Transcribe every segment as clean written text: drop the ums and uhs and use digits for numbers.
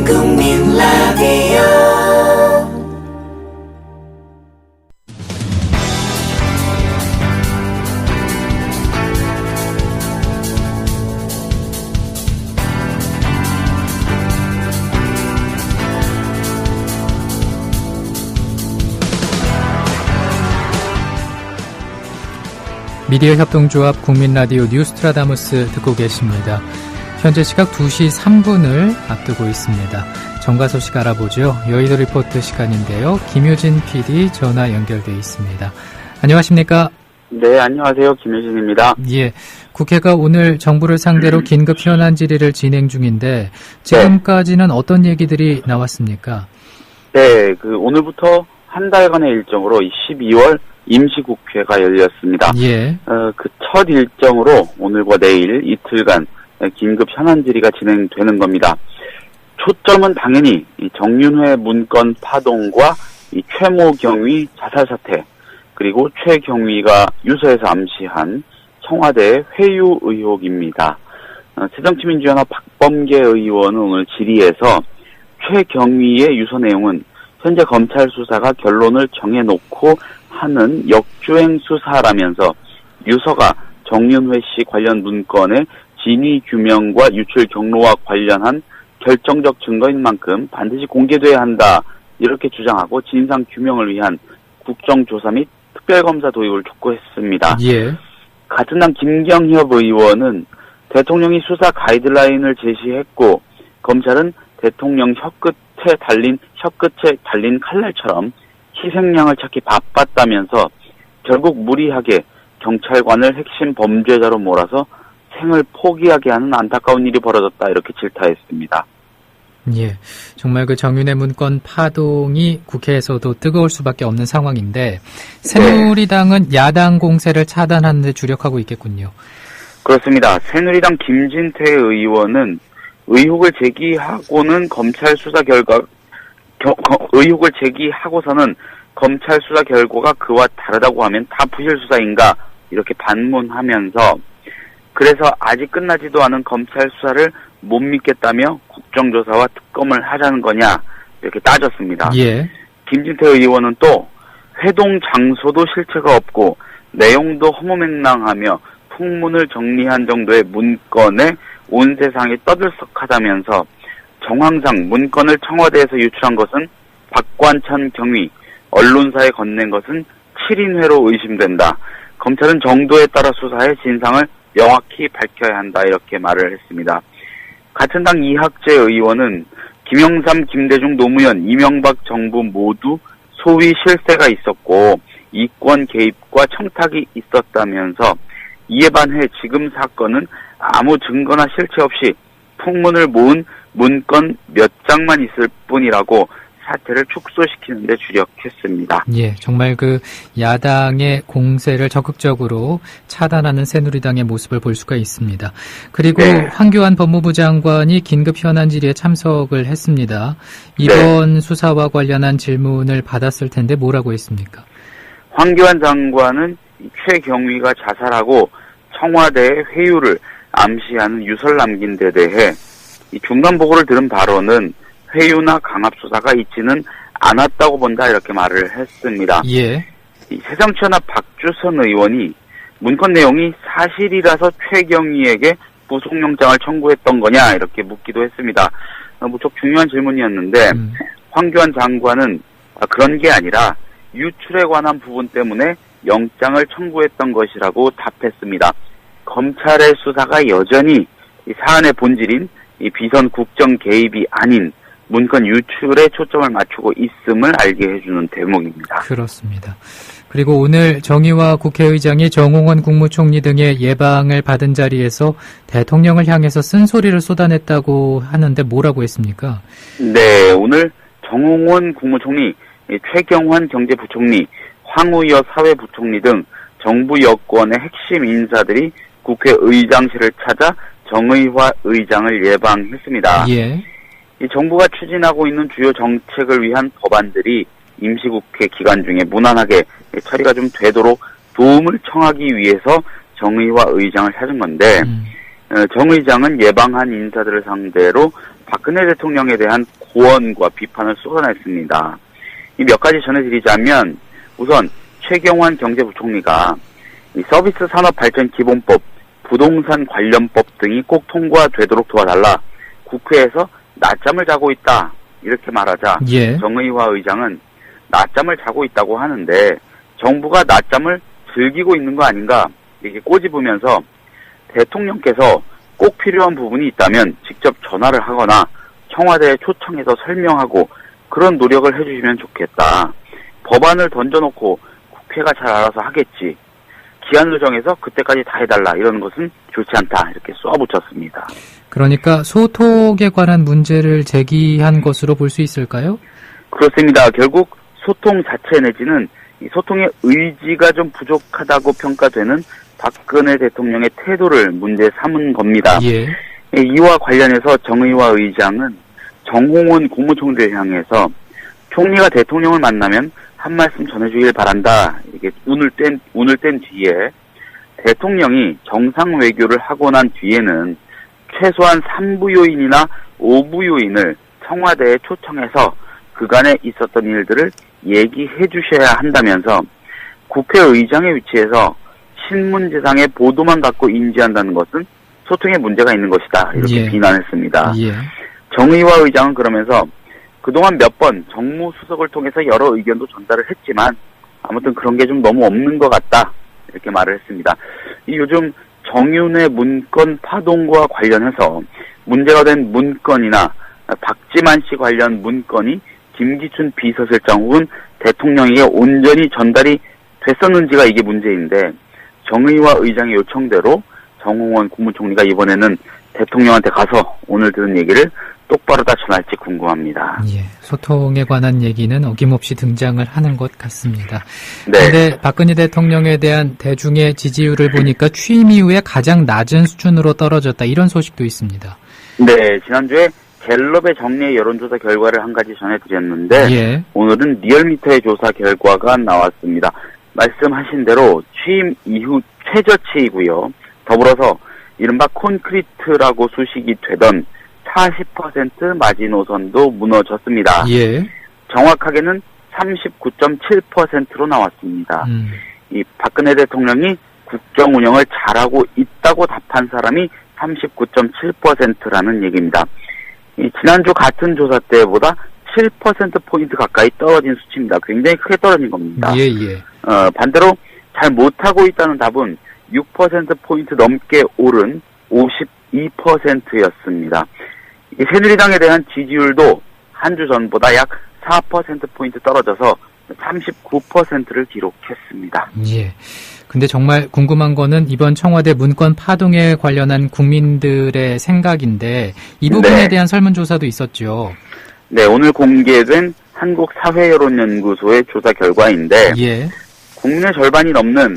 국민 라디오 미디어 협동조합 국민라디오 뉴스트라다무스 듣고 계십니다. 현재 시각 2시 3분을 앞두고 있습니다. 정가 소식 알아보죠. 여의도 리포트 시간인데요. 김효진 PD 전화 연결돼 있습니다. 안녕하십니까? 네, 안녕하세요. 김효진입니다. 예, 국회가 오늘 정부를 상대로 긴급 현안 질의를 진행 중인데 지금까지는 어떤 얘기들이 나왔습니까? 네, 오늘부터 한 달간의 일정으로 12월 임시국회가 열렸습니다. 예. 그 첫 일정으로 오늘과 내일 이틀간 긴급 현안 질의가 진행되는 겁니다. 초점은 당연히 이 정윤회 문건 파동과 이 최모 경위 자살 사태, 그리고 최 경위가 유서에서 암시한 청와대 회유 의혹입니다. 새정치민주연합 박범계 의원은 오늘 질의에서 최 경위의 유서 내용은 현재 검찰 수사가 결론을 정해놓고 하는 역주행 수사라면서 유서가 정윤회 씨 관련 문건의 진위 규명과 유출 경로와 관련한 결정적 증거인 만큼 반드시 공개돼야 한다, 이렇게 주장하고 진상 규명을 위한 국정조사 및 특별검사 도입을 촉구했습니다. 예. 같은 당 김경협 의원은 대통령이 수사 가이드라인을 제시했고 검찰은 대통령 혀끝에 달린 칼날처럼 희생양을 찾기 바빴다면서 결국 무리하게 경찰관을 핵심 범죄자로 몰아서 생을 포기하게 하는 안타까운 일이 벌어졌다, 이렇게 질타했습니다. 예, 정말 그 정윤회 문건 파동이 국회에서도 뜨거울 수밖에 없는 상황인데 새누리당은 야당 공세를 차단하는 데 주력하고 있겠군요. 그렇습니다. 새누리당 김진태 의원은 의혹을 제기하고는 검찰 수사 결과 의혹을 제기하고서는 검찰 수사 결과가 그와 다르다고 하면 다 부실 수사인가, 이렇게 반문하면서 그래서 아직 끝나지도 않은 검찰 수사를 못 믿겠다며 국정조사와 특검을 하자는 거냐, 이렇게 따졌습니다. 예. 김진태 의원은 또 회동 장소도 실체가 없고 내용도 허무맹랑하며 풍문을 정리한 정도의 문건에 온 세상이 떠들썩하다면서 정황상 문건을 청와대에서 유출한 것은 박관찬 경위, 언론사에 건넨 것은 7인회로 의심된다. 검찰은 정도에 따라 수사해 진상을 명확히 밝혀야 한다, 이렇게 말을 했습니다. 같은 당 이학재 의원은 김영삼, 김대중, 노무현, 이명박 정부 모두 소위 실세가 있었고 이권 개입과 청탁이 있었다면서 이에 반해 지금 사건은 아무 증거나 실체 없이 풍문을 모은 문건 몇 장만 있을 뿐이라고 사태를 축소시키는 데 주력했습니다. 예, 정말 그 야당의 공세를 적극적으로 차단하는 새누리당의 모습을 볼 수가 있습니다. 그리고 황교안 법무부 장관이 긴급 현안 질의에 참석을 했습니다. 이번 수사와 관련한 질문을 받았을 텐데 뭐라고 했습니까? 황교안 장관은 최 경위가 자살하고 청와대의 회유를 암시하는 유서를 남긴 데 대해 이 중간 보고를 들은 발언은 회유나 강압 수사가 있지는 않았다고 본다, 이렇게 말을 했습니다. 예. 새정치연합 박주선 의원이 문건 내용이 사실이라서 최경희에게 구속영장을 청구했던 거냐, 이렇게 묻기도 했습니다. 무척 중요한 질문이었는데 황교안 장관은 그런 게 아니라 유출에 관한 부분 때문에 영장을 청구했던 것이라고 답했습니다. 검찰의 수사가 여전히 이 사안의 본질인 이 비선 국정 개입이 아닌 문건 유출에 초점을 맞추고 있음을 알게 해주는 대목입니다. 그렇습니다. 그리고 오늘 정의와 국회의장이 정홍원 국무총리 등의 예방을 받은 자리에서 대통령을 향해서 쓴소리를 쏟아냈다고 하는데 뭐라고 했습니까? 네, 오늘 정홍원 국무총리, 최경환 경제부총리, 황우여 사회부총리 등 정부 여권의 핵심 인사들이 국회의장실을 찾아 정의화 의장을 예방했습니다. 예. 이 정부가 추진하고 있는 주요 정책을 위한 법안들이 임시국회 기간 중에 무난하게 처리가 좀 되도록 도움을 청하기 위해서 정의화 의장을 찾은 건데 정 의장은 예방한 인사들을 상대로 박근혜 대통령에 대한 조언과 비판을 쏟아냈습니다. 이 몇 가지 전해드리자면 우선 최경환 경제부총리가 이 서비스 산업발전 기본법, 부동산 관련법 등이 꼭 통과되도록 도와달라. 국회에서 낮잠을 자고 있다. 이렇게 말하자 예. 정의화 의장은 낮잠을 자고 있다고 하는데 정부가 낮잠을 즐기고 있는 거 아닌가 이렇게 꼬집으면서 대통령께서 꼭 필요한 부분이 있다면 직접 전화를 하거나 청와대에 초청해서 설명하고 그런 노력을 해주시면 좋겠다. 법안을 던져놓고 국회가 잘 알아서 하겠지. 기한을 정해서 그때까지 다 해달라. 이러는 것은 좋지 않다. 이렇게 쏘아붙였습니다. 그러니까 소통에 관한 문제를 제기한 것으로 볼 수 있을까요? 그렇습니다. 결국 소통 자체 내지는 이 소통의 의지가 좀 부족하다고 평가되는 박근혜 대통령의 태도를 문제 삼은 겁니다. 예. 이와 관련해서 정의화 의장은 정홍원 국무총리를 향해서 총리가 대통령을 만나면 한 말씀 전해주길 바란다. 이게 운을 뗀 뒤에 대통령이 정상 외교를 하고 난 뒤에는 최소한 3부 요인이나 5부 요인을 청와대에 초청해서 그간에 있었던 일들을 얘기해 주셔야 한다면서 국회의장의 위치에서 신문지상의 보도만 갖고 인지한다는 것은 소통에 문제가 있는 것이다. 이렇게 예. 비난했습니다. 예. 정의화 의장은 그러면서 그동안 몇 번 정무수석을 통해서 여러 의견도 전달을 했지만 아무튼 그런 게 좀 너무 없는 것 같다. 이렇게 말을 했습니다. 이 요즘 정윤회 문건 파동과 관련해서 문제가 된 문건이나 박지만 씨 관련 문건이 김기춘 비서실장 혹은 대통령에게 온전히 전달이 됐었는지가 이게 문제인데 정의화 의장의 요청대로 정홍원 국무총리가 이번에는 대통령한테 가서 오늘 들은 얘기를 똑바로 다 전할지 궁금합니다. 예, 소통에 관한 얘기는 어김없이 등장을 하는 것 같습니다. 네. 그런데 박근혜 대통령에 대한 대중의 지지율을 보니까 취임 이후에 가장 낮은 수준으로 떨어졌다. 이런 소식도 있습니다. 네, 지난주에 갤럽의 정례 여론조사 결과를 한 가지 전해드렸는데 예. 오늘은 리얼미터의 조사 결과가 나왔습니다. 말씀하신 대로 취임 이후 최저치이고요. 더불어서 이른바 콘크리트라고 수식이 되던 40% 마지노선도 무너졌습니다. 예. 정확하게는 39.7%로 나왔습니다. 이 박근혜 대통령이 국정 운영을 잘하고 있다고 답한 사람이 39.7%라는 얘기입니다. 이 지난주 같은 조사 때보다 7%포인트 가까이 떨어진 수치입니다. 굉장히 크게 떨어진 겁니다. 예, 예. 반대로 잘 못하고 있다는 답은 6%포인트 넘게 오른 52%였습니다. 이 새누리당에 대한 지지율도 한 주 전보다 약 4%포인트 떨어져서 39%를 기록했습니다. 예. 근데 정말 궁금한 거는 이번 청와대 문건 파동에 관련한 국민들의 생각인데 이 부분에 네. 대한 설문조사도 있었죠. 네, 오늘 공개된 한국사회여론연구소의 조사 결과인데 예. 국민의 절반이 넘는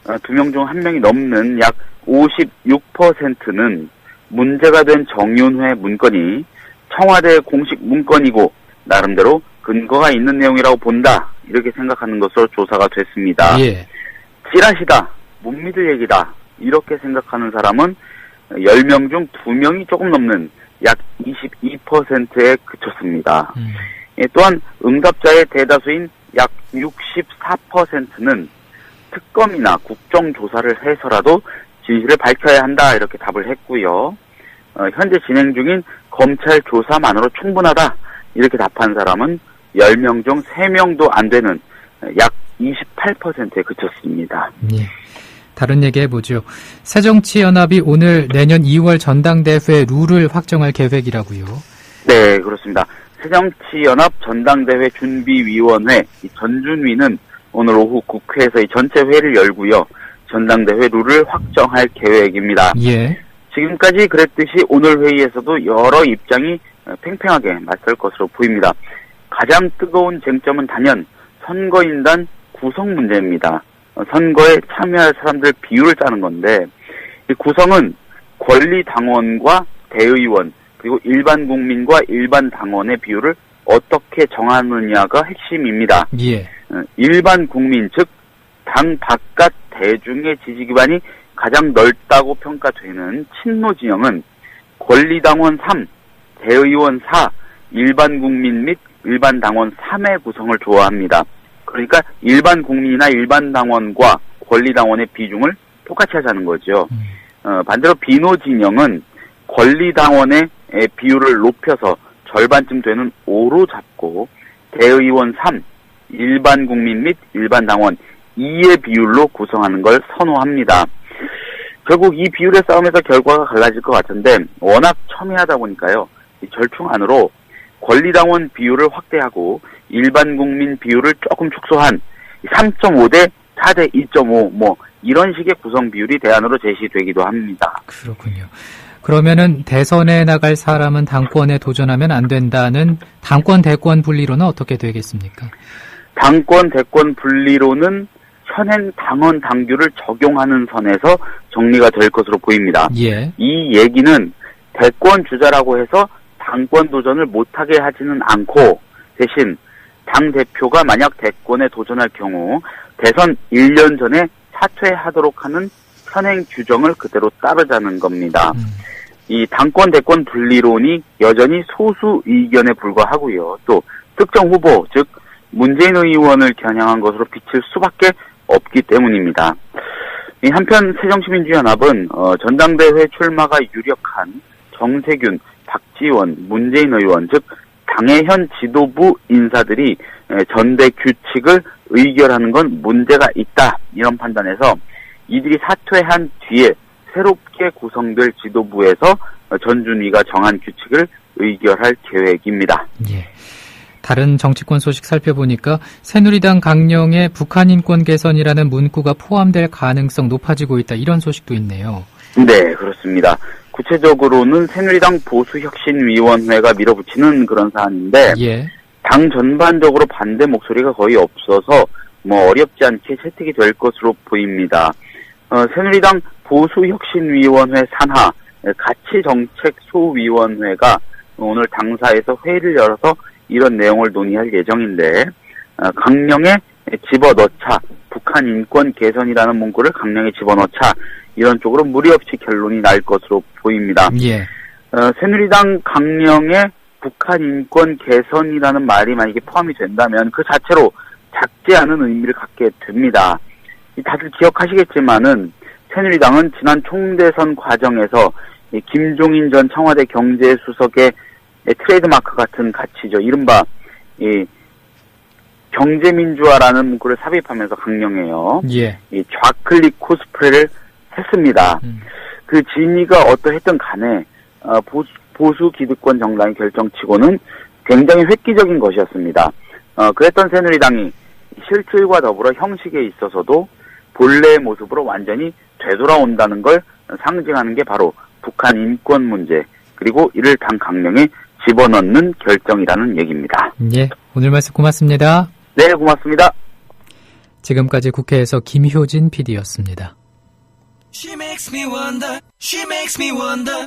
2명 중 1명이 넘는 약 56%는 문제가 된 정윤회 문건이 청와대의 공식 문건이고 나름대로 근거가 있는 내용이라고 본다. 이렇게 생각하는 것으로 조사가 됐습니다. 예. 찌라시다. 못 믿을 얘기다. 이렇게 생각하는 사람은 10명 중 2명이 조금 넘는 약 22%에 그쳤습니다. 또한 응답자의 대다수인 약 64%는 특검이나 국정조사를 해서라도 진실을 밝혀야 한다 이렇게 답을 했고요. 현재 진행 중인 검찰 조사만으로 충분하다 이렇게 답한 사람은 10명 중 3명도 안 되는 약 28%에 그쳤습니다. 예. 다른 얘기 해보죠. 새정치연합이 오늘 내년 2월 전당대회 룰을 확정할 계획이라고요. 네, 그렇습니다. 새정치연합 전당대회 준비위원회 전준위는 오늘 오후 국회에서 이 전체 회의를 열고요. 전당대회 룰을 확정할 계획입니다. 예. 지금까지 그랬듯이 오늘 회의에서도 여러 입장이 팽팽하게 맞설 것으로 보입니다. 가장 뜨거운 쟁점은 단연 선거인단 구성 문제입니다. 선거에 참여할 사람들 비율을 짜는 건데 이 구성은 권리당원과 대의원 그리고 일반 국민과 일반 당원의 비율을 어떻게 정하느냐가 핵심입니다. 예. 일반 국민 즉 당 바깥 대중의 지지 기반이 가장 넓다고 평가되는 친노 진영은 권리당원 3, 대의원 4, 일반 국민 및 일반 당원 3회 구성을 조합니다. 그러니까 일반 국민이나 일반 당원과 권리당원의 비중을 똑같이 하자는 거죠. 반대로 비노 진영은 권리당원의 비율을 높여서 절반쯤 되는 5로 잡고 대의원 3, 일반 국민 및 일반 당원 2의 비율로 구성하는 걸 선호합니다. 결국 이 비율의 싸움에서 결과가 갈라질 것 같은데 워낙 첨예하다 보니까요. 이 절충 안으로 권리당원 비율을 확대하고 일반 국민 비율을 조금 축소한 3.5 대 4대 2.5 뭐 이런 식의 구성 비율이 대안으로 제시되기도 합니다. 그렇군요. 그러면은 대선에 나갈 사람은 당권에 도전하면 안 된다는 당권 대권 분리로는 어떻게 되겠습니까? 당권 대권 분리로는 현행 당원 당규를 적용하는 선에서 정리가 될 것으로 보입니다. 예. 이 얘기는 대권 주자라고 해서 당권 도전을 못하게 하지는 않고 대신 당대표가 만약 대권에 도전할 경우 대선 1년 전에 사퇴하도록 하는 현행 규정을 그대로 따르자는 겁니다. 이 당권 대권 분리론이 여전히 소수 의견에 불과하고요. 또 특정 후보, 즉 문재인 의원을 겨냥한 것으로 비칠 수밖에 없기 때문입니다. 한편 새정치민주연합은 전당대회 출마가 유력한 정세균, 박지원, 문재인 의원, 즉 당의 현 지도부 인사들이 전대 규칙을 의결하는 건 문제가 있다 이런 판단에서 이들이 사퇴한 뒤에 새롭게 구성될 지도부에서 전준위가 정한 규칙을 의결할 계획입니다. 예. 다른 정치권 소식 살펴보니까 새누리당 강령에 북한 인권 개선이라는 문구가 포함될 가능성 높아지고 있다 이런 소식도 있네요. 네, 그렇습니다. 구체적으로는 새누리당 보수혁신위원회가 밀어붙이는 그런 사안인데 예. 당 전반적으로 반대 목소리가 거의 없어서 어렵지 않게 채택이 될 것으로 보입니다. 새누리당 보수혁신위원회 산하 가치정책소위원회가 오늘 당사에서 회의를 열어서 이런 내용을 논의할 예정인데 강령에 집어넣자, 북한 인권 개선이라는 문구를 강령에 집어넣자 이런 쪽으로 무리 없이 결론이 날 것으로 보입니다. 예. 새누리당 강령에 북한 인권 개선이라는 말이 만약에 포함이 된다면 그 자체로 작지 않은 의미를 갖게 됩니다. 다들 기억하시겠지만은 새누리당은 지난 총대선 과정에서 김종인 전 청와대 경제수석의 트레이드마크 같은 가치죠. 이른바 경제민주화라는 문구를 삽입하면서 강령해요. 예. 좌클릭 코스프레를 했습니다. 그 진위가 어떠했든 간에 보수 기득권 정당의 결정치고는 굉장히 획기적인 것이었습니다. 그랬던 새누리당이 실질과 더불어 형식에 있어서도 본래의 모습으로 완전히 되돌아온다는 걸 상징하는 게 바로 북한 인권 문제 그리고 이를 당 강령에 집어넣는 결정이라는 얘기입니다. 예, 오늘 말씀 고맙습니다. 네, 고맙습니다. 지금까지 국회에서 김효진 PD였습니다. She makes me wonder. She makes me wonder.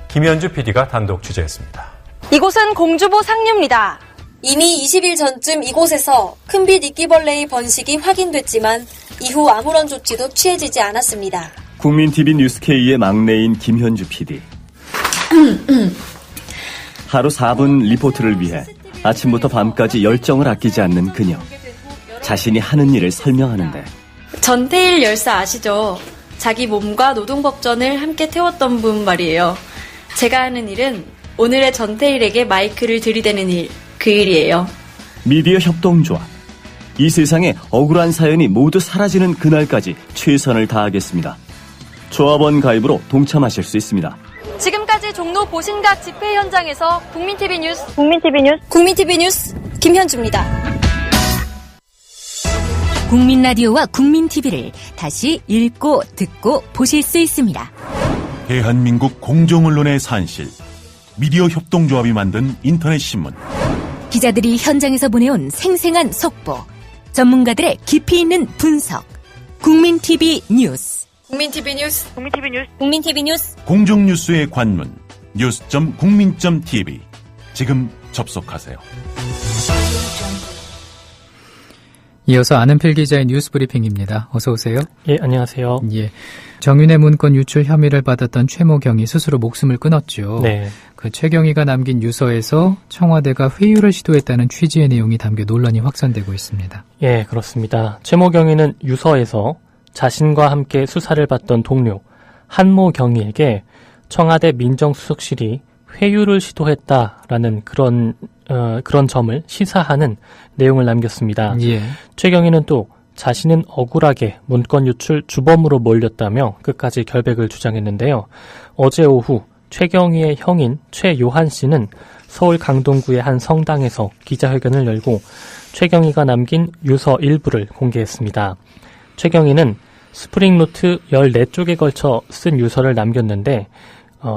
김현주 PD가 단독 취재했습니다. 이곳은 공주보 상류입니다. 이미 20일 전쯤 이곳에서 큰빛 이끼벌레의 번식이 확인됐지만 이후 아무런 조치도 취해지지 않았습니다. 국민TV 뉴스K의 막내인 김현주 PD. 하루 4분 리포트를 위해 아침부터 밤까지 열정을 아끼지 않는 그녀. 자신이 하는 일을 설명하는데. 전태일 열사 아시죠? 자기 몸과 노동법전을 함께 태웠던 분 말이에요. 제가 하는 일은 오늘의 전태일에게 마이크를 들이대는 일, 그 일이에요. 미디어 협동조합. 이 세상에 억울한 사연이 모두 사라지는 그날까지 최선을 다하겠습니다. 조합원 가입으로 동참하실 수 있습니다. 지금까지 종로 보신각 집회 현장에서 국민TV 뉴스 김현주입니다. 국민 라디오와 국민 TV를 다시 읽고 듣고 보실 수 있습니다. 대한민국 공정언론의 산실, 미디어 협동조합이 만든 인터넷 신문. 기자들이 현장에서 보내온 생생한 속보, 전문가들의 깊이 있는 분석. 국민 TV 뉴스. 국민TV 뉴스. 공정뉴스의 관문, news.국민.tv. 지금 접속하세요. 이어서 아는필 기자의 뉴스 브리핑입니다. 어서 오세요. 예, 안녕하세요. 예. 정윤의 문건 유출 혐의를 받았던 최모경이 스스로 목숨을 끊었죠. 네. 그 최경희가 남긴 유서에서 청와대가 회유를 시도했다는 취지의 내용이 담겨 논란이 확산되고 있습니다. 예, 그렇습니다. 최모경이는 유서에서 자신과 함께 수사를 받던 동료 한모경이에게 청와대 민정수석실이 회유를 시도했다라는 그런 점을 시사하는 내용을 남겼습니다. 예. 최경희는 또 자신은 억울하게 문건 유출 주범으로 몰렸다며 끝까지 결백을 주장했는데요. 어제 오후 최경희의 형인 최요한 씨는 서울 강동구의 한 성당에서 기자회견을 열고 최경희가 남긴 유서 일부를 공개했습니다. 최경희는 스프링노트 14쪽에 걸쳐 쓴 유서를 남겼는데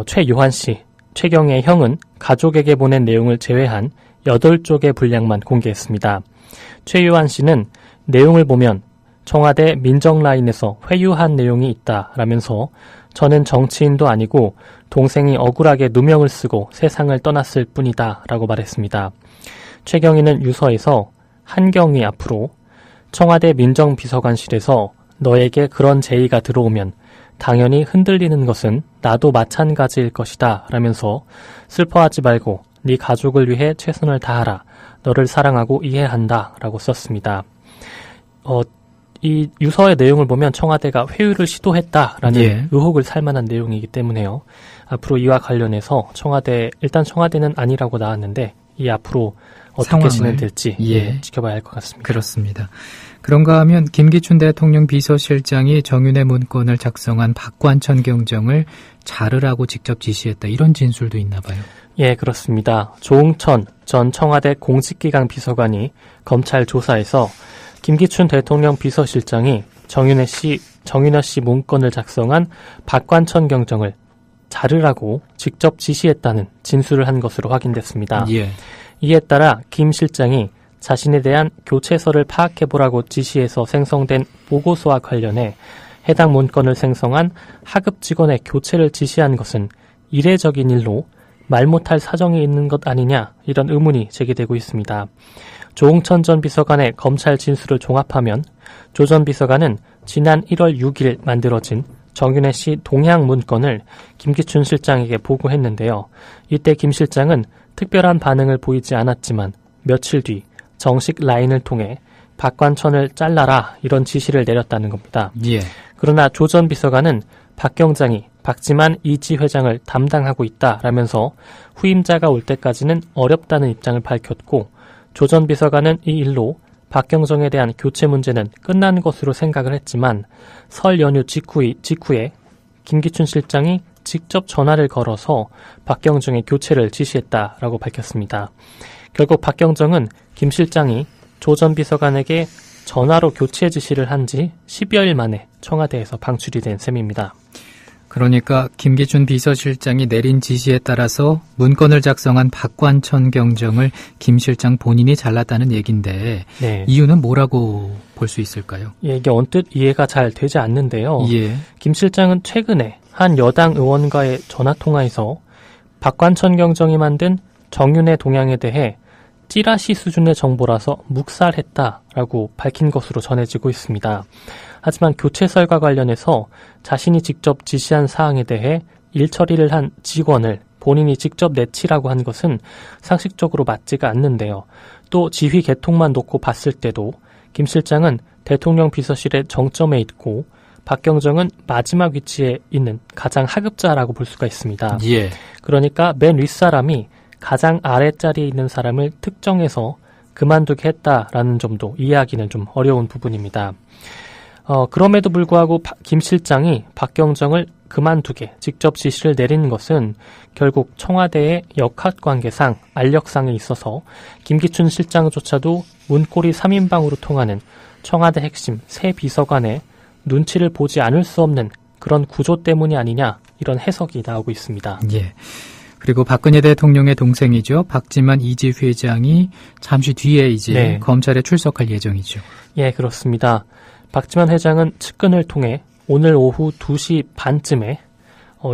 최요한 씨, 최경희의 형은 가족에게 보낸 내용을 제외한 8쪽의 분량만 공개했습니다. 최요한 씨는 내용을 보면 청와대 민정라인에서 회유한 내용이 있다라면서 저는 정치인도 아니고 동생이 억울하게 누명을 쓰고 세상을 떠났을 뿐이다 라고 말했습니다. 최경희는 유서에서 한경희 앞으로 청와대 민정비서관실에서 너에게 그런 제의가 들어오면 당연히 흔들리는 것은 나도 마찬가지일 것이다 라면서 슬퍼하지 말고 네 가족을 위해 최선을 다하라. 너를 사랑하고 이해한다 라고 썼습니다. 이 유서의 내용을 보면 청와대가 회유를 시도했다라는 예. 의혹을 살만한 내용이기 때문에요. 앞으로 이와 관련해서 일단 청와대는 아니라고 나왔는데 이 앞으로 어떻게 진행될지 지켜봐야 할 것 같습니다. 그렇습니다. 그런가 하면 김기춘 대통령 비서실장이 정윤의 문건을 작성한 박관천 경정을 자르라고 직접 지시했다. 이런 진술도 있나 봐요. 예, 그렇습니다. 조응천 전 청와대 공직기강 비서관이 검찰 조사에서 김기춘 대통령 비서실장이 정윤혜 씨 문건을 작성한 박관천 경정을 자르라고 직접 지시했다는 진술을 한 것으로 확인됐습니다. 예. 이에 따라 김 실장이 자신에 대한 교체서를 파악해보라고 지시해서 생성된 보고서와 관련해 해당 문건을 생성한 하급 직원의 교체를 지시한 것은 이례적인 일로 말 못할 사정이 있는 것 아니냐 이런 의문이 제기되고 있습니다. 조응천 전 비서관의 검찰 진술을 종합하면 조 전 비서관은 지난 1월 6일 만들어진 정윤혜 씨 동향 문건을 김기춘 실장에게 보고했는데요. 이때 김 실장은 특별한 반응을 보이지 않았지만 며칠 뒤 정식 라인을 통해 박관천을 잘라라 이런 지시를 내렸다는 겁니다. 예. 그러나 조 전 비서관은 박 경장이 박지만 이지 회장을 담당하고 있다라면서 후임자가 올 때까지는 어렵다는 입장을 밝혔고 조 전 비서관은 이 일로 박경정에 대한 교체 문제는 끝난 것으로 생각을 했지만 설 연휴 직후에 김기춘 실장이 직접 전화를 걸어서 박경정의 교체를 지시했다라고 밝혔습니다. 결국 박경정은 김 실장이 조 전 비서관에게 전화로 교체 지시를 한 지 10여일 만에 청와대에서 방출이 된 셈입니다. 그러니까 김기춘 비서실장이 내린 지시에 따라서 문건을 작성한 박관천 경정을 김 실장 본인이 잘랐다는 얘기인데 네. 이유는 뭐라고 볼 수 있을까요? 예, 이게 언뜻 이해가 잘 되지 않는데요. 예. 김 실장은 최근에 한 여당 의원과의 전화통화에서 박관천 경정이 만든 정윤의 동향에 대해 찌라시 수준의 정보라서 묵살했다라고 밝힌 것으로 전해지고 있습니다. 하지만 교체설과 관련해서 자신이 직접 지시한 사항에 대해 일처리를 한 직원을 본인이 직접 내치라고 한 것은 상식적으로 맞지가 않는데요. 또 지휘 계통만 놓고 봤을 때도 김 실장은 대통령 비서실의 정점에 있고 박경정은 마지막 위치에 있는 가장 하급자라고 볼 수가 있습니다. 예. 그러니까 맨 윗사람이 가장 아랫자리에 있는 사람을 특정해서 그만두게 했다라는 점도 이해하기는 좀 어려운 부분입니다. 그럼에도 불구하고 김 실장이 박경정을 그만두게 직접 지시를 내린 것은 결국 청와대의 역학관계상 알력상에 있어서 김기춘 실장조차도 문고리 3인방으로 통하는 청와대 핵심 새 비서관의 눈치를 보지 않을 수 없는 그런 구조 때문이 아니냐 이런 해석이 나오고 있습니다. 예. 그리고 박근혜 대통령의 동생이죠. 박지만 이지 회장이 잠시 뒤에 이제 검찰에 출석할 예정이죠. 예, 그렇습니다. 박지만 회장은 측근을 통해 오늘 오후 2시 반쯤에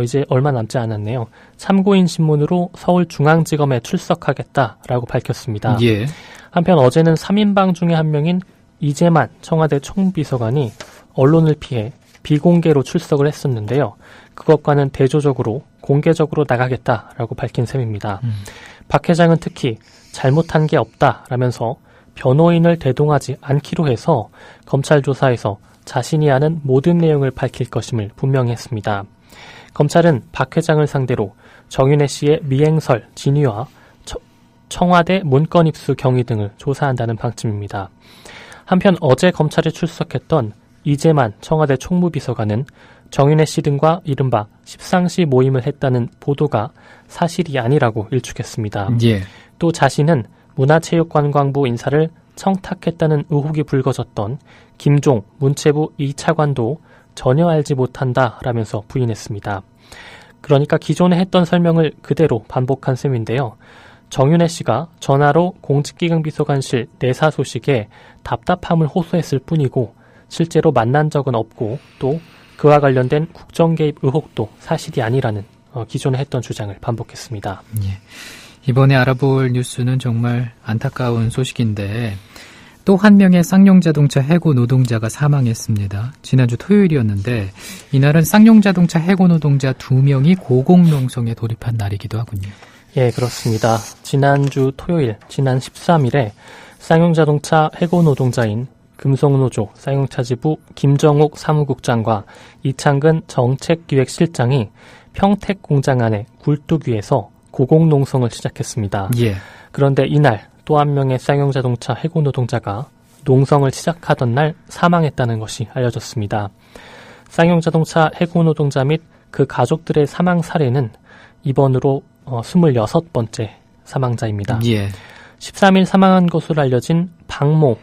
이제 얼마 남지 않았네요. 참고인 신문으로 서울중앙지검에 출석하겠다라고 밝혔습니다. 예. 한편 어제는 3인방 중에 한 명인 이재만 청와대 총비서관이 언론을 피해 비공개로 출석을 했었는데요. 그것과는 대조적으로 공개적으로 나가겠다라고 밝힌 셈입니다. 박 회장은 특히 잘못한 게 없다라면서 변호인을 대동하지 않기로 해서 검찰 조사에서 자신이 아는 모든 내용을 밝힐 것임을 분명히 했습니다. 검찰은 박 회장을 상대로 정윤회 씨의 미행설, 진위와 청와대 문건 입수 경위 등을 조사한다는 방침입니다. 한편 어제 검찰에 출석했던 이재만 청와대 총무비서관은 정윤회 씨 등과 이른바 십상시 모임을 했다는 보도가 사실이 아니라고 일축했습니다. 예. 또 자신은 문화체육관광부 인사를 청탁했다는 의혹이 불거졌던 김종 문체부 2차관도 전혀 알지 못한다라면서 부인했습니다. 그러니까 기존에 했던 설명을 그대로 반복한 셈인데요. 정윤회 씨가 전화로 공직기강비서관실 내사 소식에 답답함을 호소했을 뿐이고 실제로 만난 적은 없고 또 그와 관련된 국정개입 의혹도 사실이 아니라는 기존에 했던 주장을 반복했습니다. 예. 이번에 알아볼 뉴스는 정말 안타까운 소식인데 또 한 명의 쌍용자동차 해고 노동자가 사망했습니다. 지난주 토요일이었는데 이날은 쌍용자동차 해고 노동자 2명이 고공농성에 돌입한 날이기도 하군요. 예, 그렇습니다. 지난주 토요일, 지난 13일에 쌍용자동차 해고 노동자인 금속노조 쌍용차지부 김정욱 사무국장과 이창근 정책기획실장이 평택 공장 안의 굴뚝위에서 고공농성을 시작했습니다. 예. 그런데 이날 또 한 명의 쌍용자동차 해고 노동자가 농성을 시작하던 날 사망했다는 것이 알려졌습니다. 쌍용자동차 해고 노동자 및 그 가족들의 사망 사례는 이번으로 26번째 사망자입니다. 예. 13일 사망한 것으로 알려진 박모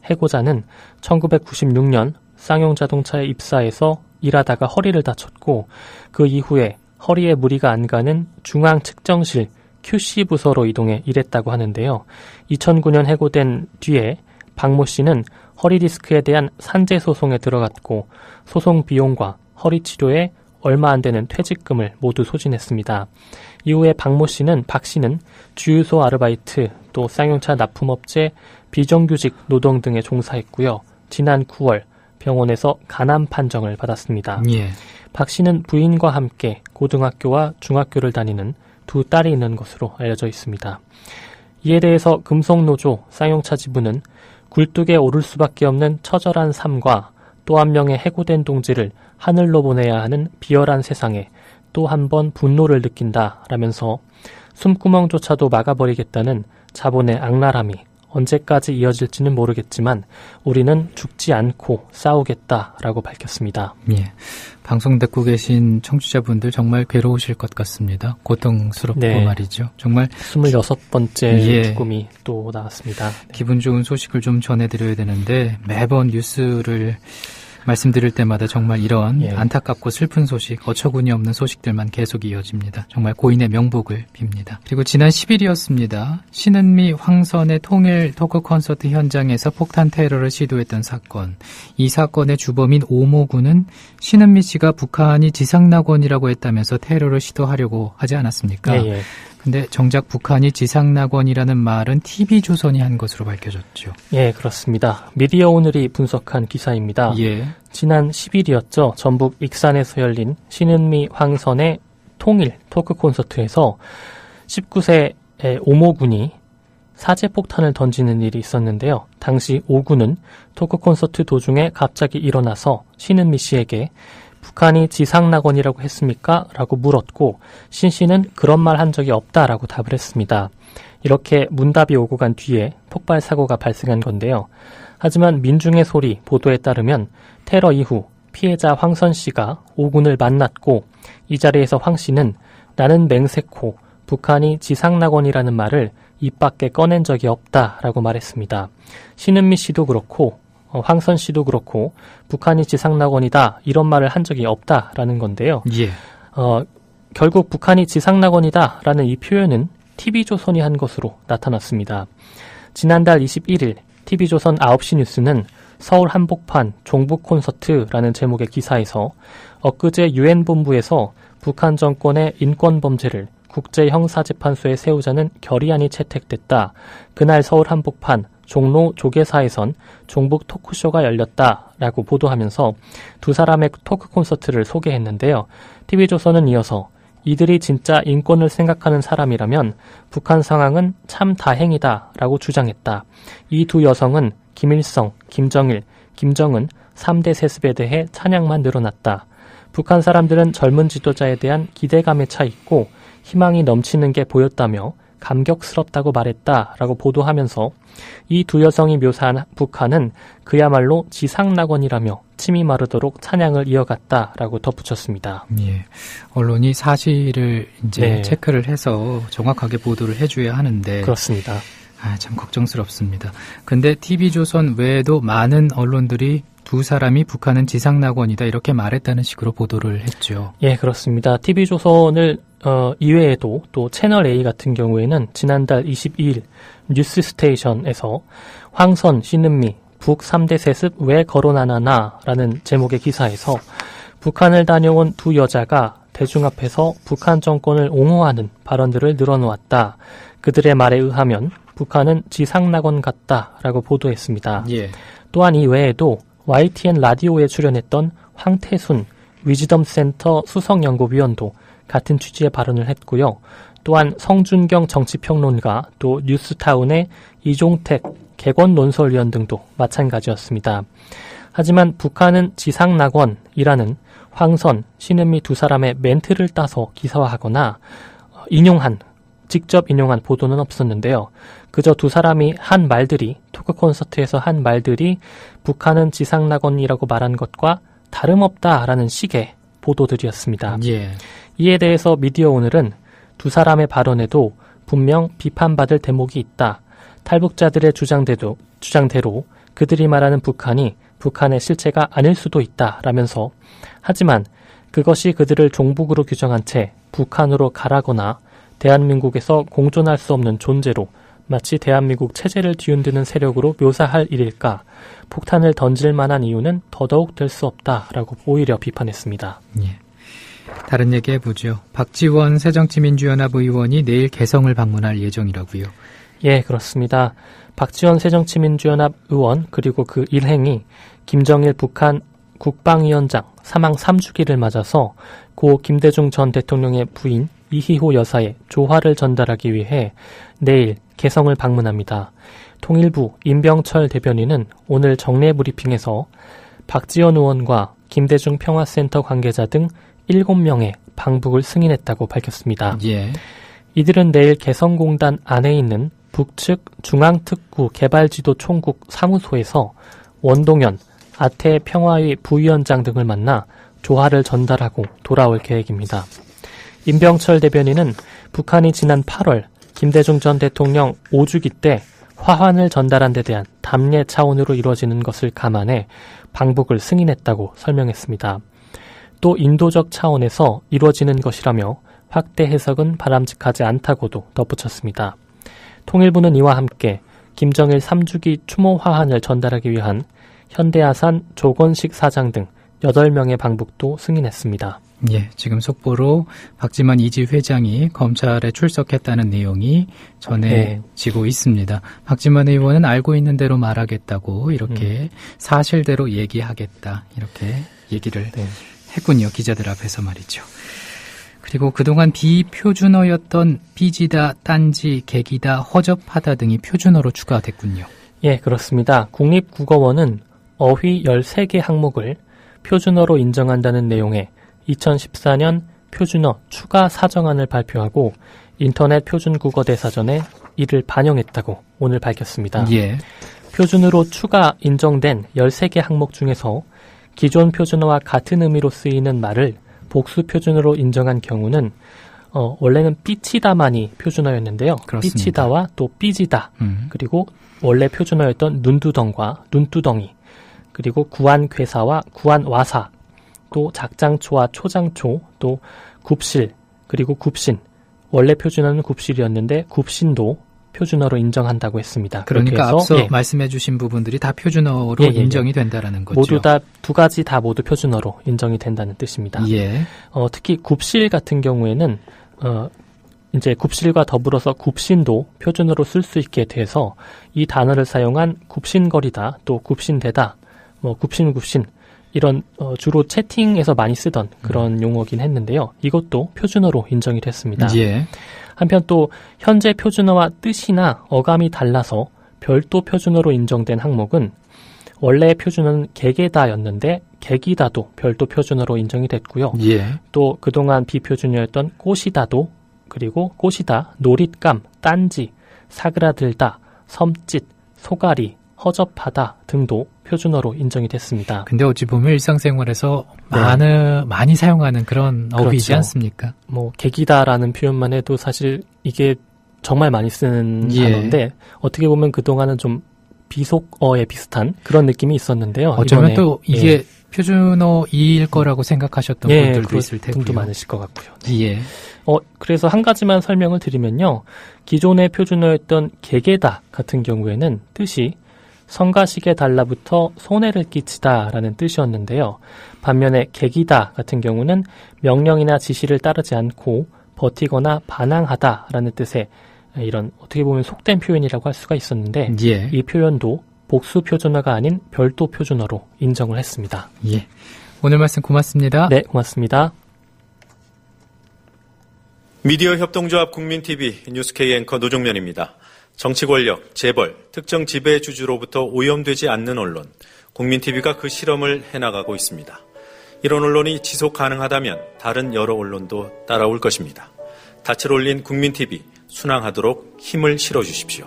해고자는 1996년 쌍용자동차에 입사해서 일하다가 허리를 다쳤고 그 이후에 허리에 무리가 안 가는 중앙측정실 QC 부서로 이동해 일했다고 하는데요. 2009년 해고된 뒤에 박모 씨는 허리 디스크에 대한 산재 소송에 들어갔고 소송 비용과 허리 치료에 얼마 안 되는 퇴직금을 모두 소진했습니다. 이후에 박 씨는 주유소 아르바이트, 또 쌍용차 납품업체 비정규직 노동 등에 종사했고요. 지난 9월 병원에서 간암 판정을 받았습니다. 예. 박 씨는 부인과 함께 고등학교와 중학교를 다니는 두 딸이 있는 것으로 알려져 있습니다. 이에 대해서 금속노조 쌍용차 지부는 굴뚝에 오를 수밖에 없는 처절한 삶과 또 한 명의 해고된 동지를 하늘로 보내야 하는 비열한 세상에 또 한 번 분노를 느낀다라면서 숨구멍조차도 막아버리겠다는 자본의 악랄함이 언제까지 이어질지는 모르겠지만 우리는 죽지 않고 싸우겠다라고 밝혔습니다. 예. 방송 듣고 계신 청취자분들 정말 괴로우실 것 같습니다. 고통스럽고 말이죠. 정말 26번째 죽음이 또 나왔습니다. 기분 좋은 소식을 좀 전해드려야 되는데 매번 뉴스를 말씀드릴 때마다 정말 이런 안타깝고 슬픈 소식, 어처구니 없는 소식들만 계속 이어집니다. 정말 고인의 명복을 빕니다. 그리고 지난 10일이었습니다. 신은미, 황선의 통일 토크 콘서트 현장에서 폭탄 테러를 시도했던 사건. 이 사건의 주범인 오모군은 신은미 씨가 북한이 지상낙원이라고 했다면서 테러를 시도하려고 하지 않았습니까? 근데 정작 북한이 지상낙원이라는 말은 TV조선이 한 것으로 밝혀졌죠. 예, 그렇습니다. 미디어 오늘이 분석한 기사입니다. 지난 10일이었죠. 전북 익산에서 열린 신은미 황선의 통일 토크 콘서트에서 19세의 오모군이 사제폭탄을 던지는 일이 있었는데요. 당시 오군은 토크 콘서트 도중에 갑자기 일어나서 신은미 씨에게 북한이 지상낙원이라고 했습니까? 라고 물었고 신 씨는 그런 말 한 적이 없다라고 답을 했습니다. 이렇게 문답이 오고 간 뒤에 폭발 사고가 발생한 건데요. 하지만 민중의 소리 보도에 따르면 테러 이후 피해자 황선 씨가 오군을 만났고 이 자리에서 황 씨는 나는 맹세코 북한이 지상낙원이라는 말을 입 밖에 꺼낸 적이 없다라고 말했습니다. 신은미 씨도 그렇고 황선 씨도 그렇고 북한이 지상낙원이다 이런 말을 한 적이 없다라는 건데요. 결국 북한이 지상낙원이다라는 이 표현은 TV조선이 한 것으로 나타났습니다. 지난달 21일 TV조선 9시 뉴스는 서울 한복판 종북 콘서트라는 제목의 기사에서 엊그제 유엔본부에서 북한 정권의 인권범죄를 국제형사재판소에 세우자는 결의안이 채택됐다. 그날 서울 한복판 종로 조계사에선 종북 토크쇼가 열렸다라고 보도하면서 두 사람의 토크 콘서트를 소개했는데요. TV조선은 이어서 이들이 진짜 인권을 생각하는 사람이라면 북한 상황은 참 다행이다라고 주장했다. 이 두 여성은 김일성, 김정일, 김정은 3대 세습에 대해 찬양만 늘어났다. 북한 사람들은 젊은 지도자에 대한 기대감에 차 있고 희망이 넘치는 게 보였다며 감격스럽다고 말했다라고 보도하면서 이 두 여성이 묘사한 북한은 그야말로 지상낙원이라며 침이 마르도록 찬양을 이어갔다라고 덧붙였습니다. 예. 언론이 사실을 이제 체크를 해서 정확하게 보도를 해줘야 하는데 그렇습니다. 참 걱정스럽습니다. 근데 TV조선 외에도 많은 언론들이 두 사람이 북한은 지상낙원이다 이렇게 말했다는 식으로 보도를 했죠. 예, 그렇습니다. TV조선을 이외에도 또 채널A 같은 경우에는 지난달 22일 뉴스스테이션에서 황선, 신은미, 북 3대 세습 왜 거론하나나 라는 제목의 기사에서 북한을 다녀온 두 여자가 대중 앞에서 북한 정권을 옹호하는 발언들을 늘어놓았다. 그들의 말에 의하면 북한은 지상낙원 같다라고 보도했습니다. 예. 또한 이외에도 YTN 라디오에 출연했던 황태순 위즈덤센터 수석연구위원도 같은 취지의 발언을 했고요. 또한 성준경 정치평론가 또 뉴스타운의 이종택 개권논설위원 등도 마찬가지였습니다. 하지만 북한은 지상낙원이라는 황선, 신은미 두 사람의 멘트를 따서 기사화하거나 직접 인용한 보도는 없었는데요. 그저 두 사람이 한 말들이 토크 콘서트에서 한 말들이 북한은 지상낙원이라고 말한 것과 다름없다라는 식의 보도들이었습니다. 예. 이에 대해서 미디어오늘은 두 사람의 발언에도 분명 비판받을 대목이 있다. 탈북자들의 주장대로 그들이 말하는 북한이 북한의 실체가 아닐 수도 있다라면서 하지만 그것이 그들을 종북으로 규정한 채 북한으로 가라거나 대한민국에서 공존할 수 없는 존재로 마치 대한민국 체제를 뒤흔드는 세력으로 묘사할 일일까? 폭탄을 던질 만한 이유는 더더욱 될 수 없다라고 오히려 비판했습니다. 예. 다른 얘기 해보죠. 박지원 새정치민주연합 의원이 내일 개성을 방문할 예정이라고요. 예, 그렇습니다. 박지원 새정치민주연합 의원 그리고 그 일행이 김정일 북한 국방위원장 사망 3주기를 맞아서 고 김대중 전 대통령의 부인 이희호 여사의 조화를 전달하기 위해 내일 개성을 방문합니다. 통일부 임병철 대변인은 오늘 정례 브리핑에서 박지원 의원과 김대중 평화센터 관계자 등 7명의 방북을 승인했다고 밝혔습니다. 예. 이들은 내일 개성공단 안에 있는 북측 중앙특구 개발지도 총국 사무소에서 원동현, 아태 평화위 부위원장 등을 만나 조화를 전달하고 돌아올 계획입니다. 임병철 대변인은 북한이 지난 8월 김대중 전 대통령 5주기 때 화환을 전달한 데 대한 답례 차원으로 이루어지는 것을 감안해 방북을 승인했다고 설명했습니다. 또 인도적 차원에서 이루어지는 것이라며 확대 해석은 바람직하지 않다고도 덧붙였습니다. 통일부는 이와 함께 김정일 3주기 추모 화환을 전달하기 위한 현대아산 조건식 사장 등 8명의 방북도 승인했습니다. 예, 지금 속보로 박지만 이지 회장이 검찰에 출석했다는 내용이 전해지고 있습니다. 박지만 의원은 알고 있는 대로 말하겠다고 이렇게 사실대로 얘기하겠다 이렇게 얘기를 했군요. 기자들 앞에서 말이죠. 그리고 그동안 비표준어였던 삐지다, 딴지, 개기다, 허접하다 등이 표준어로 추가됐군요. 예, 그렇습니다. 국립국어원은 어휘 13개 항목을 표준어로 인정한다는 내용의 2014년 표준어 추가 사정안을 발표하고 인터넷 표준국어 대사전에 이를 반영했다고 오늘 밝혔습니다. 예. 표준으로 추가 인정된 13개 항목 중에서 기존 표준어와 같은 의미로 쓰이는 말을 복수 표준어로 인정한 경우는 원래는 삐치다만이 표준어였는데요. 그렇습니다. 삐치다와 또 삐지다 그리고 원래 표준어였던 눈두덩과 눈두덩이 그리고 구안괴사와 구안와사 또 작장초와 초장초 또 굽실 그리고 굽신 원래 표준어는 굽실이었는데 굽신도 표준어로 인정한다고 했습니다. 그러니까 앞서 말씀해 주신 부분들이 다 표준어로 인정이 된다라는 거죠. 모두 다 두 가지 다 모두 표준어로 인정이 된다는 뜻입니다. 예. 특히 굽실 같은 경우에는 이제 굽실과 더불어서 굽신도 표준어로 쓸 수 있게 돼서 이 단어를 사용한 굽신거리다, 또 굽신대다, 뭐 굽신 이런 주로 채팅에서 많이 쓰던 그런 용어긴 했는데요. 이것도 표준어로 인정이 됐습니다. 예. 한편 또 현재 표준어와 뜻이나 어감이 달라서 별도 표준어로 인정된 항목은 원래 표준어는 개개다였는데 개기다도 별도 표준어로 인정이 됐고요. 예. 또 그동안 비표준어였던 꽃이다도, 그리고 꽃이다, 노릿감, 딴지, 사그라들다, 섬짓, 소가리, 허접하다 등도 표준어로 인정이 됐습니다. 근데 어찌 보면 일상생활에서 많이 사용하는 그런 어휘지 그렇죠. 않습니까? 뭐 개기다라는 표현만 해도 사실 이게 정말 많이 쓰는 단어인데 어떻게 보면 그동안은 좀 비속어에 비슷한 그런 느낌이 있었는데요. 어쩌면 이번에, 또 이게 표준어일 거라고 생각하셨던 분들도 있을 테고요. 분도 많으실 것 같고요. 예. 그래서 한 가지만 설명을 드리면요. 기존의 표준어였던 개개다 같은 경우에는 뜻이 성가시게 달라붙어 손해를 끼치다라는 뜻이었는데요. 반면에 개기다 같은 경우는 명령이나 지시를 따르지 않고 버티거나 반항하다라는 뜻의 이런 어떻게 보면 속된 표현이라고 할 수가 있었는데 예. 이 표현도 복수 표준어가 아닌 별도 표준어로 인정을 했습니다. 예. 오늘 말씀 고맙습니다. 네, 고맙습니다. 미디어 협동조합 국민TV 뉴스K 앵커 노종면입니다. 정치 권력, 재벌, 특정 지배주주로부터 오염되지 않는 언론, 국민TV가 그 실험을 해나가고 있습니다. 이런 언론이 지속 가능하다면 다른 여러 언론도 따라올 것입니다. 닻을 올린 국민TV, 순항하도록 힘을 실어주십시오.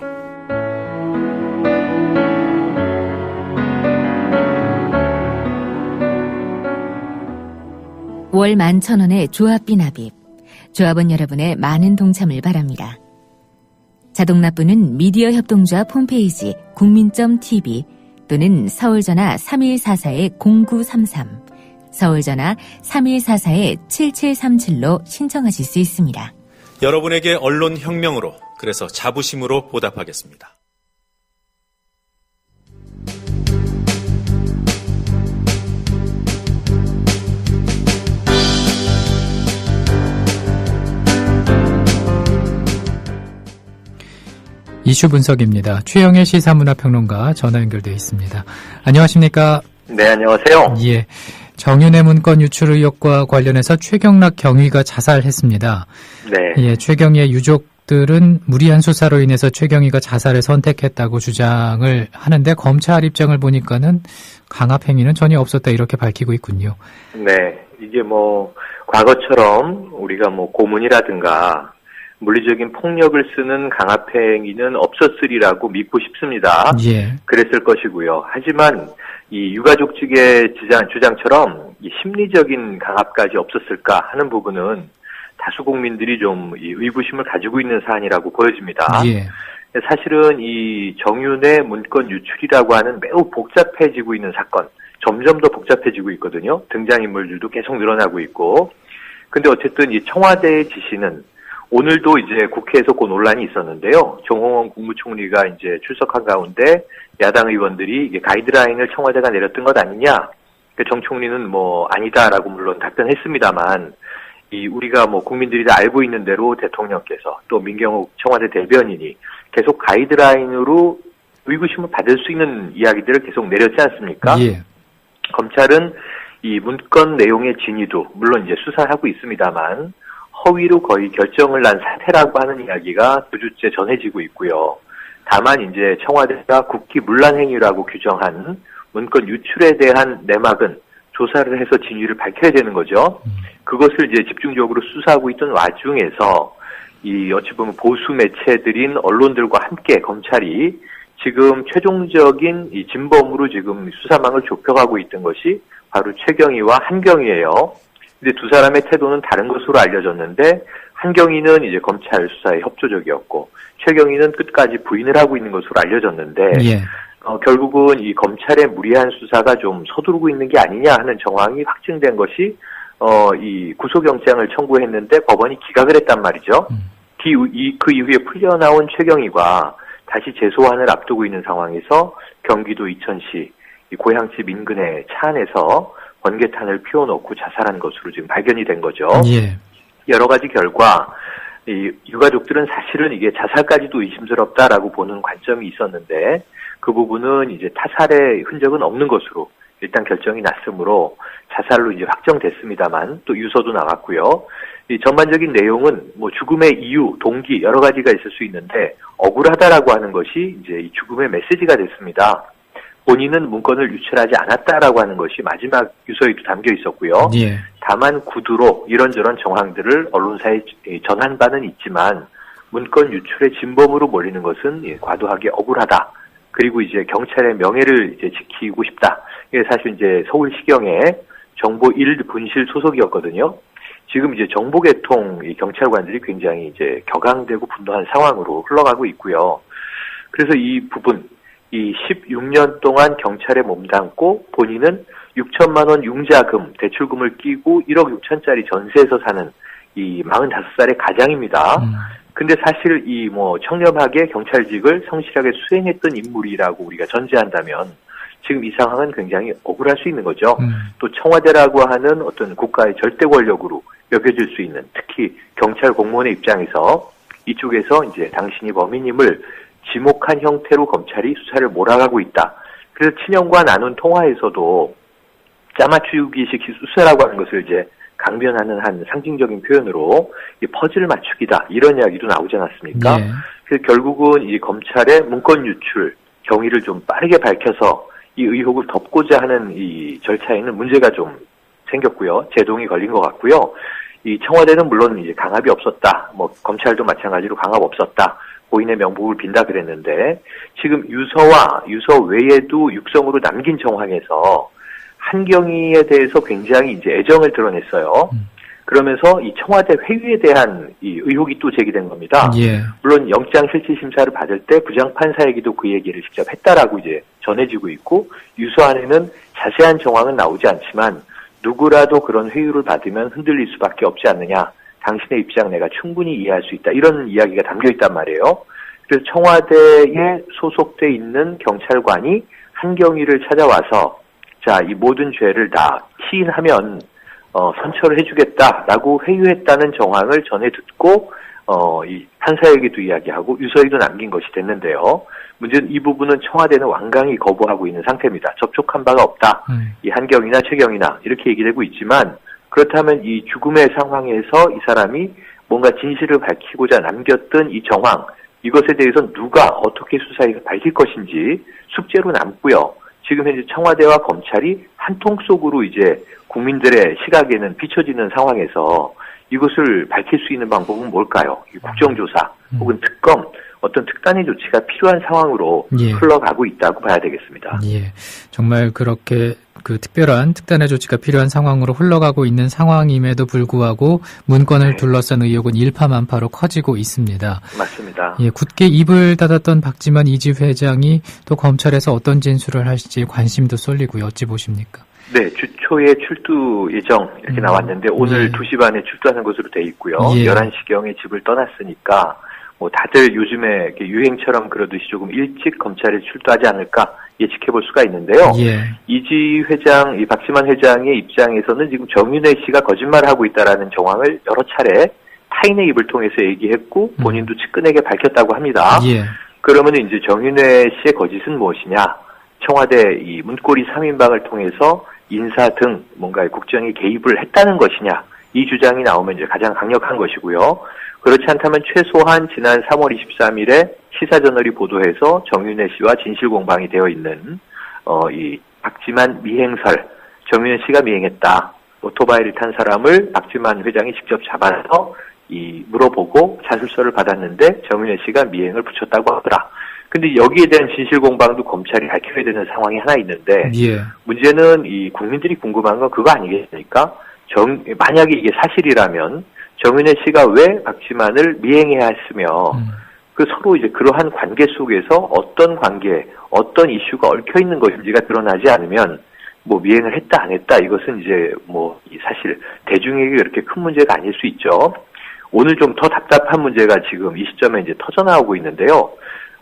월 11,000원의 조합비 납입. 조합원 여러분의 많은 동참을 바랍니다. 자동납부는 미디어 협동조합 홈페이지 국민.tv 또는 서울전화 3144-0933, 서울전화 3144-7737로 신청하실 수 있습니다. 여러분에게 언론 혁명으로, 그래서 자부심으로 보답하겠습니다. 이슈 분석입니다. 최영일 시사문화평론가 전화 연결되어 있습니다. 안녕하십니까? 네, 안녕하세요. 예. 정윤회 문건 유출 의혹과 관련해서 최경락 경위가 자살했습니다. 네. 예, 최경희의 유족들은 무리한 수사로 인해서 최경희가 자살을 선택했다고 주장을 하는데 검찰 입장을 보니까는 강압 행위는 전혀 없었다 이렇게 밝히고 있군요. 네. 이게 과거처럼 우리가 고문이라든가 물리적인 폭력을 쓰는 강압행위는 없었으리라고 믿고 싶습니다. 예. 그랬을 것이고요. 하지만 이 유가족 측의 주장처럼 이 심리적인 강압까지 없었을까 하는 부분은 다수 국민들이 좀 이 의구심을 가지고 있는 사안이라고 보여집니다. 예. 사실은 이 정윤의 문건 유출이라고 하는 매우 복잡해지고 있는 사건, 점점 더 복잡해지고 있거든요. 등장인물들도 계속 늘어나고 있고. 근데 어쨌든 이 청와대의 지시는 오늘도 이제 국회에서 그 논란이 있었는데요. 정홍원 국무총리가 이제 출석한 가운데 야당 의원들이 이게 가이드라인을 청와대가 내렸던 것 아니냐? 정 총리는 아니다라고 물론 답변했습니다만, 우리가 국민들이 다 알고 있는 대로 대통령께서 또 민경욱 청와대 대변인이 계속 가이드라인으로 의구심을 받을 수 있는 이야기들을 계속 내렸지 않습니까? 예. 검찰은 이 문건 내용의 진위도 물론 이제 수사를 하고 있습니다만, 허위로 거의 결정을 난 사태라고 하는 이야기가 2주째 전해지고 있고요. 다만 이제 청와대가 국기문란 행위라고 규정한 문건 유출에 대한 내막은 조사를 해서 진위를 밝혀야 되는 거죠. 그것을 이제 집중적으로 수사하고 있던 와중에서 어찌 보면 보수 매체들인 언론들과 함께 검찰이 지금 최종적인 이 진범으로 지금 수사망을 좁혀가고 있던 것이 바로 최경희와 한경희예요. 근데 두 사람의 태도는 다른 것으로 알려졌는데, 한경희는 이제 검찰 수사에 협조적이었고 최경희는 끝까지 부인을 하고 있는 것으로 알려졌는데, 예. 결국은 이 검찰의 무리한 수사가 좀 서두르고 있는 게 아니냐 하는 정황이 확증된 것이 이 구속영장을 청구했는데 법원이 기각을 했단 말이죠. 그 이후에 풀려나온 최경희가 다시 재소환을 앞두고 있는 상황에서 경기도 이천시 이 고향집 인근의 차 안에서 번개탄을 피워놓고 자살한 것으로 지금 발견이 된 거죠. 예. 여러 가지 결과 이 유가족들은 사실은 이게 자살까지도 의심스럽다라고 보는 관점이 있었는데 그 부분은 이제 타살의 흔적은 없는 것으로 일단 결정이 났으므로 자살로 이제 확정됐습니다만 또 유서도 나왔고요. 이 전반적인 내용은 뭐 죽음의 이유, 동기 여러 가지가 있을 수 있는데 억울하다라고 하는 것이 이제 이 죽음의 메시지가 됐습니다. 본인은 문건을 유출하지 않았다라고 하는 것이 마지막 유서에도 담겨 있었고요. 예. 다만 구두로 이런저런 정황들을 언론사에 전한 바는 있지만 문건 유출의 진범으로 몰리는 것은 과도하게 억울하다. 그리고 이제 경찰의 명예를 이제 지키고 싶다. 이게 사실 이제 서울시경의 정보 1 분실 소속이었거든요. 지금 이제 정보개통 이 경찰관들이 굉장히 이제 격앙되고 분노한 상황으로 흘러가고 있고요. 그래서 이 부분, 이 16년 동안 경찰에 몸담고 본인은 6천만 원 융자금, 대출금을 끼고 1억 6천짜리 전세에서 사는 이 45살의 가장입니다. 근데 사실 이 뭐 청렴하게 경찰직을 성실하게 수행했던 인물이라고 우리가 전제한다면 지금 이 상황은 굉장히 억울할 수 있는 거죠. 또 청와대라고 하는 어떤 국가의 절대 권력으로 여겨질 수 있는 특히 경찰 공무원의 입장에서 이쪽에서 이제 당신이 범인임을 지목한 형태로 검찰이 수사를 몰아가고 있다. 그래서 친형과 나눈 통화에서도 짜맞추기식 수사라고 하는 것을 이제 강변하는 한 상징적인 표현으로 이 퍼즐 맞추기다 이런 이야기도 나오지 않았습니까? 예. 그래서 결국은 이 검찰의 문건 유출 경위를 좀 빠르게 밝혀서 이 의혹을 덮고자 하는 이 절차에는 문제가 좀 생겼고요. 제동이 걸린 것 같고요. 이 청와대는 물론 이제 강압이 없었다. 뭐 검찰도 마찬가지로 강압 없었다. 고인의 명복을 빈다 그랬는데 지금 유서와 유서 외에도 육성으로 남긴 정황에서 한경위에 대해서 굉장히 이제 애정을 드러냈어요. 그러면서 이 청와대 회유에 대한 이 의혹이 또 제기된 겁니다. 예. 물론 영장 실질 심사를 받을 때 부장판사에게도 그 얘기를 직접 했다라고 이제 전해지고 있고 유서 안에는 자세한 정황은 나오지 않지만 누구라도 그런 회유를 받으면 흔들릴 수밖에 없지 않느냐. 당신의 입장 내가 충분히 이해할 수 있다. 이런 이야기가 담겨 있단 말이에요. 그래서 청와대에 소속돼 있는 경찰관이 한경위를 찾아와서 자, 이 모든 죄를 다 시인하면 선처를 해주겠다라고 회유했다는 정황을 전해 듣고 이 판사에게도 이야기하고 유서에도 남긴 것이 됐는데요. 문제는 이 부분은 청와대는 완강히 거부하고 있는 상태입니다. 접촉한 바가 없다. 이 한경이나 최경이나 이렇게 얘기되고 있지만 그렇다면 이 죽음의 상황에서 이 사람이 뭔가 진실을 밝히고자 남겼던 이 정황 이것에 대해서 누가 어떻게 수사에 밝힐 것인지 숙제로 남고요. 지금 현재 청와대와 검찰이 한 통 속으로 이제 국민들의 시각에는 비춰지는 상황에서 이것을 밝힐 수 있는 방법은 뭘까요? 국정조사 혹은 특검 어떤 특단의 조치가 필요한 상황으로 예. 흘러가고 있다고 봐야 되겠습니다. 예, 정말 그렇게 그 특별한 특단의 조치가 필요한 상황으로 흘러가고 있는 상황임에도 불구하고 문건을 둘러싼 의혹은 일파만파로 커지고 있습니다. 맞습니다. 예, 굳게 입을 닫았던 박지만 이지 회장이 또 검찰에서 어떤 진술을 할지 관심도 쏠리고요. 어찌 보십니까? 네, 주 초에 출두 예정 이렇게 나왔는데 오늘 2시 반에 출두하는 것으로 돼 있고요. 예. 11시경에 집을 떠났으니까 뭐 다들 요즘에 유행처럼 그러듯이 조금 일찍 검찰에 출두하지 않을까 예측해 볼 수가 있는데요. 예. 이지 회장, 이 박지만 회장의 입장에서는 지금 정윤회 씨가 거짓말을 하고 있다라는 정황을 여러 차례 타인의 입을 통해서 얘기했고 본인도 측근에게 밝혔다고 합니다. 예. 그러면 이제 정윤회 씨의 거짓은 무엇이냐? 청와대 이 문고리 3인방을 통해서 인사 등 뭔가 국정에 개입을 했다는 것이냐? 이 주장이 나오면 이제 가장 강력한 것이고요. 그렇지 않다면 최소한 지난 3월 23일에 시사저널이 보도해서 정윤회 씨와 진실공방이 되어 있는 이 박지만 미행설, 정윤회 씨가 미행했다. 오토바이를 탄 사람을 박지만 회장이 직접 잡아서 물어보고 자술서를 받았는데 정윤회 씨가 미행을 붙였다고 하더라. 근데 여기에 대한 진실공방도 검찰이 밝혀야 되는 상황이 하나 있는데 예. 문제는 이 국민들이 궁금한 건 그거 아니겠습니까? 만약에 이게 사실이라면 정윤회 씨가 왜 박지만을 미행해야 했으며 그 서로 이제 그러한 관계 속에서 어떤 관계, 어떤 이슈가 얽혀 있는 것인지가 드러나지 않으면 뭐 미행을 했다 안 했다 이것은 이제 뭐 사실 대중에게 그렇게 큰 문제가 아닐 수 있죠. 오늘 좀 더 답답한 문제가 지금 이 시점에 이제 터져나오고 있는데요.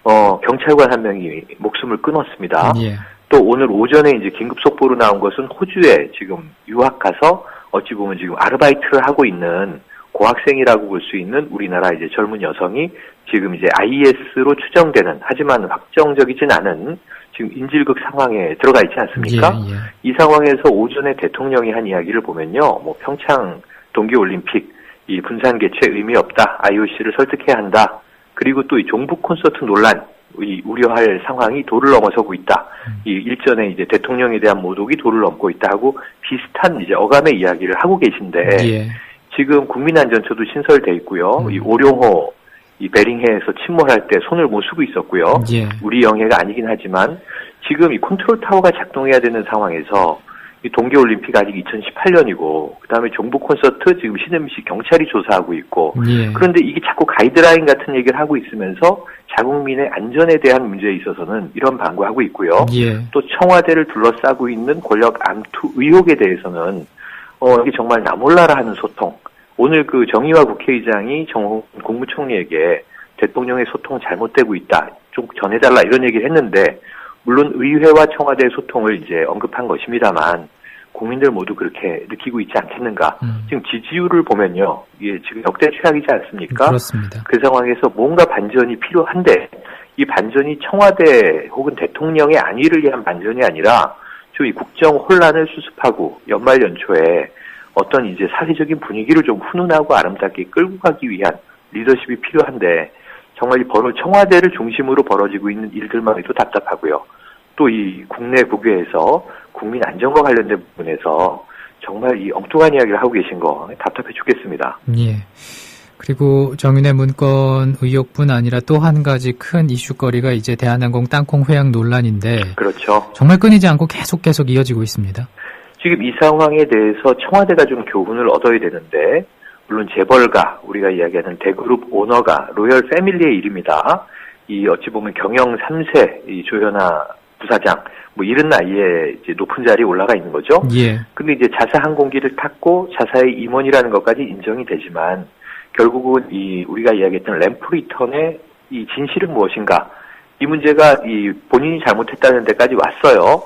경찰관 한 명이 목숨을 끊었습니다. 예. 또 오늘 오전에 이제 긴급 속보로 나온 것은 호주에 지금 유학 가서 어찌 보면 지금 아르바이트를 하고 있는 고학생이라고 볼 수 있는 우리나라 이제 젊은 여성이 지금 이제 IS로 추정되는, 하지만 확정적이진 않은 지금 인질극 상황에 들어가 있지 않습니까? 예, 예. 이 상황에서 오전에 대통령이 한 이야기를 보면요, 뭐 평창 동계올림픽 이 분산 개최 의미 없다, IOC를 설득해야 한다. 그리고 또 이 종북 콘서트 논란, 이 우려할 상황이 도를 넘어서고 있다. 이 일전에 이제 대통령에 대한 모독이 도를 넘고 있다 하고 비슷한 이제 어감의 이야기를 하고 계신데, 예. 지금 국민안전처도 신설돼 있고요. 이 오룡호 이 베링해에서 침몰할 때 손을 못 쓰고 있었고요. 예. 우리 영해가 아니긴 하지만 지금 이 컨트롤 타워가 작동해야 되는 상황에서 이 동계올림픽 아직 2018년이고 그다음에 종북 콘서트 지금 신음식 경찰이 조사하고 있고 예. 그런데 이게 자꾸 가이드라인 같은 얘기를 하고 있으면서 자국민의 안전에 대한 문제에 있어서는 이런 방구하고 있고요. 예. 또 청와대를 둘러싸고 있는 권력 암투 의혹에 대해서는 이게 정말 나 몰라라 하는 소통. 오늘 그 정의화 국회의장이 정홍 국무총리에게 대통령의 소통 잘못되고 있다, 좀 전해달라 이런 얘기를 했는데, 물론 의회와 청와대의 소통을 이제 언급한 것입니다만 국민들 모두 그렇게 느끼고 있지 않겠는가. 지금 지지율을 보면요, 이게 지금 역대 최악이지 않습니까? 그렇습니다. 그 상황에서 뭔가 반전이 필요한데 이 반전이 청와대 혹은 대통령의 안위를 위한 반전이 아니라 좀 이 국정 혼란을 수습하고 연말 연초에 어떤 이제 사회적인 분위기를 좀 훈훈하고 아름답게 끌고 가기 위한 리더십이 필요한데, 정말 이 청와대를 중심으로 벌어지고 있는 일들만 해도 답답하고요. 또 이 국내 국외에서 국민 안전과 관련된 부분에서 정말 이 엉뚱한 이야기를 하고 계신 거 답답해 죽겠습니다. 예. 그리고 정윤회 문건 의혹뿐 아니라 또 한 가지 큰 이슈거리가 이제 대한항공 땅콩 회항 논란인데, 그렇죠. 정말 끊이지 않고 계속 이어지고 있습니다. 지금 이 상황에 대해서 청와대가 좀 교훈을 얻어야 되는데, 물론 재벌가, 우리가 이야기하는 대그룹 오너가 로열 패밀리의 일입니다. 이 어찌 보면 경영 3세 이 조현아 부사장, 뭐 이런 나이에 이제 높은 자리에 올라가 있는 거죠. 예. 근데 이제 자사 항공기를 탔고 자사의 임원이라는 것까지 인정이 되지만 결국은 이 우리가 이야기했던 램프 리턴의 이 진실은 무엇인가? 이 문제가 이 본인이 잘못했다는 데까지 왔어요.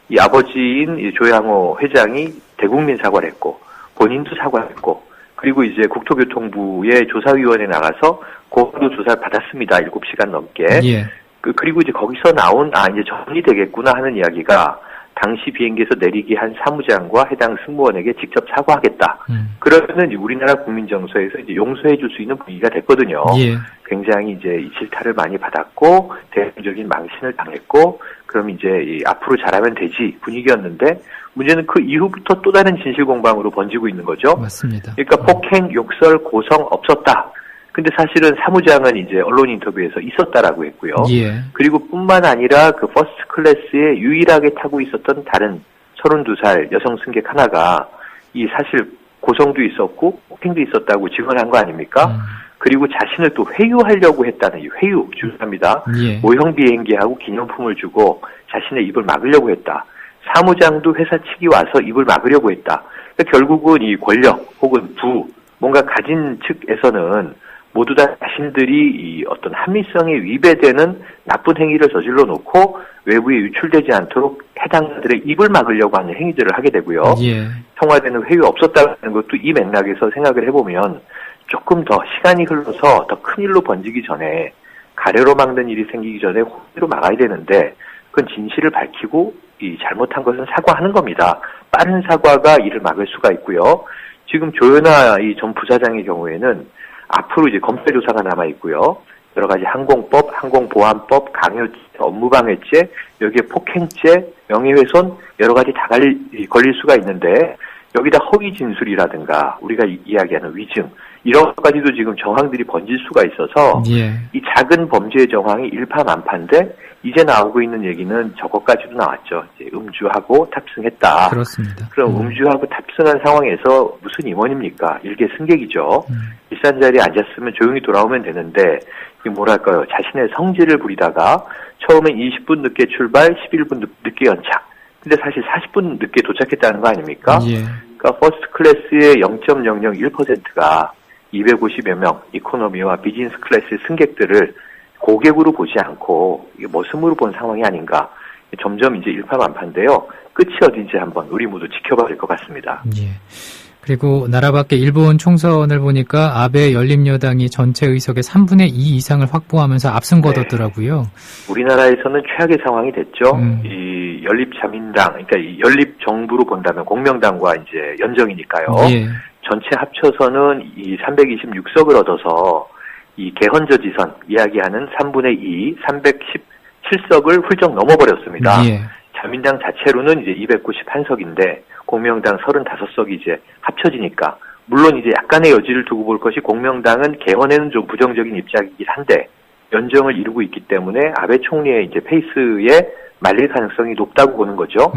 이 아버지인 이 조양호 회장이 대국민 사과를 했고 본인도 사과를 했고, 그리고 이제 국토교통부의 조사위원회에 나가서 고도 조사를 받았습니다. 7시간 넘게. 예. 그리고 이제 거기서 나온 이제 정리되겠구나 하는 이야기가 당시 비행기에서 내리게 한 사무장과 해당 승무원에게 직접 사과하겠다. 그러면은 우리나라 국민 정서에서 이제 용서해 줄 수 있는 분위기가 됐거든요. 예. 굉장히 이제 이 질타를 많이 받았고 대중적인 망신을 당했고, 그럼 이제 앞으로 잘하면 되지 분위기였는데, 문제는 그 이후부터 또 다른 진실 공방으로 번지고 있는 거죠. 맞습니다. 그러니까 폭행, 욕설, 고성 없었다. 근데 사실은 사무장은 이제 언론 인터뷰에서 있었다라고 했고요. 예. 그리고 뿐만 아니라 그 퍼스트 클래스에 유일하게 타고 있었던 다른 32살 여성 승객 하나가 이 사실 고성도 있었고 폭행도 있었다고 증언한 거 아닙니까? 그리고 자신을 또 회유하려고 했다는 이 회유 중요합니다. 예. 모형 비행기하고 기념품을 주고 자신의 입을 막으려고 했다. 사무장도 회사 측이 와서 입을 막으려고 했다. 그러니까 결국은 이 권력 혹은 부, 뭔가 가진 측에서는 모두 다 자신들이 이 어떤 합리성에 위배되는 나쁜 행위를 저질러 놓고 외부에 유출되지 않도록 해당자들의 입을 막으려고 하는 행위들을 하게 되고요. 예. 청와대는 회유 없었다는 것도 이 맥락에서 생각을 해보면 조금 더 시간이 흘러서 더 큰 일로 번지기 전에, 가래로 막는 일이 생기기 전에 호의로 막아야 되는데, 그건 진실을 밝히고 이 잘못한 것은 사과하는 겁니다. 빠른 사과가 이를 막을 수가 있고요. 지금 조현아 이 전 부사장의 경우에는 앞으로 이제 검찰 조사가 남아 있고요. 여러 가지 항공법, 항공보안법, 강요죄, 업무방해죄, 여기에 폭행죄, 명예훼손 여러 가지 다 걸릴 수가 있는데, 여기다 허위 진술이라든가 우리가 이야기하는 위증 이런 것까지도 지금 정황들이 번질 수가 있어서 예. 이 작은 범죄의 정황이 일파만파인데 이제 나오고 있는 얘기는 저것까지도 나왔죠. 이제 음주하고 탑승했다. 그렇습니다. 그럼 음주하고 탑승한 상황에서 무슨 임원입니까? 일개 승객이죠. 비싼 자리에 앉았으면 조용히 돌아오면 되는데, 이게 뭐랄까요? 자신의 성질을 부리다가 처음엔 20분 늦게 출발, 11분 늦게 연착. 근데 사실 40분 늦게 도착했다는 거 아닙니까? 예. 그러니까 퍼스트 클래스의 0.001%가 250여 명 이코노미와 비즈니스 클래스의 승객들을 고객으로 보지 않고 머슴으로 본 상황이 아닌가. 점점 이제 일파만파인데요. 끝이 어딘지 한번 우리 모두 지켜봐야 될 것 같습니다. 예. 그리고 나라 밖의 일본 총선을 보니까 아베 열린여당이 전체 의석의 3분의 2 이상을 확보하면서 압승 거뒀더라고요. 우리나라에서는 최악의 상황이 됐죠. 이 연립자민당, 그러니까 이 연립정부로 본다면 공명당과 이제 연정이니까요. 예. 전체 합쳐서는 이 326석을 얻어서 이 개헌저지선 이야기하는 3분의 2, 317석을 훌쩍 넘어버렸습니다. 예. 자민당 자체로는 이제 291석인데 공명당 35석이 이제 합쳐지니까 물론 이제 약간의 여지를 두고 볼 것이 공명당은 개헌에는 좀 부정적인 입장이긴 한데 연정을 이루고 있기 때문에 아베 총리의 이제 페이스에 말릴 가능성이 높다고 보는 거죠.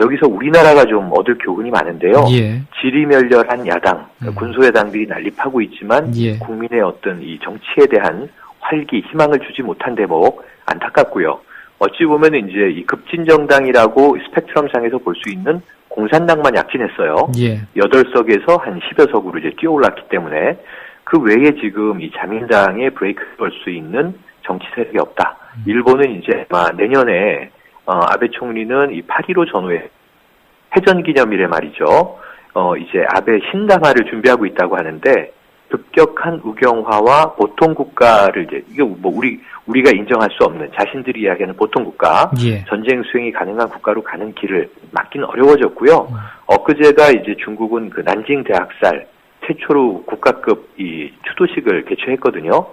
여기서 우리나라가 좀 얻을 교훈이 많은데요. 예. 지리멸렬한 야당, 군소야당들이 난립하고 있지만 예. 국민의 어떤 이 정치에 대한 활기, 희망을 주지 못한 대목 안타깝고요. 어찌 보면 이제 이 급진정당이라고 스펙트럼상에서 볼 수 있는 공산당만 약진했어요. 예. 8석에서 한 10여 석으로 이제 뛰어올랐기 때문에 그 외에 지금 이 자민당에 브레이크를 걸 수 있는 정치 세력이 없다. 일본은 이제 아마 내년에 아베 총리는 이 8.15 전후에 해전 기념일에 말이죠. 이제 아베 신담화를 준비하고 있다고 하는데 급격한 우경화와 보통 국가를 이제 이게 뭐 우리가 인정할 수 없는 자신들이 이야기하는 보통 국가, 예. 전쟁 수행이 가능한 국가로 가는 길을 막기는 어려워졌고요. 엊그제가 이제 중국은 그 난징 대학살 최초로 국가급 이 추도식을 개최했거든요.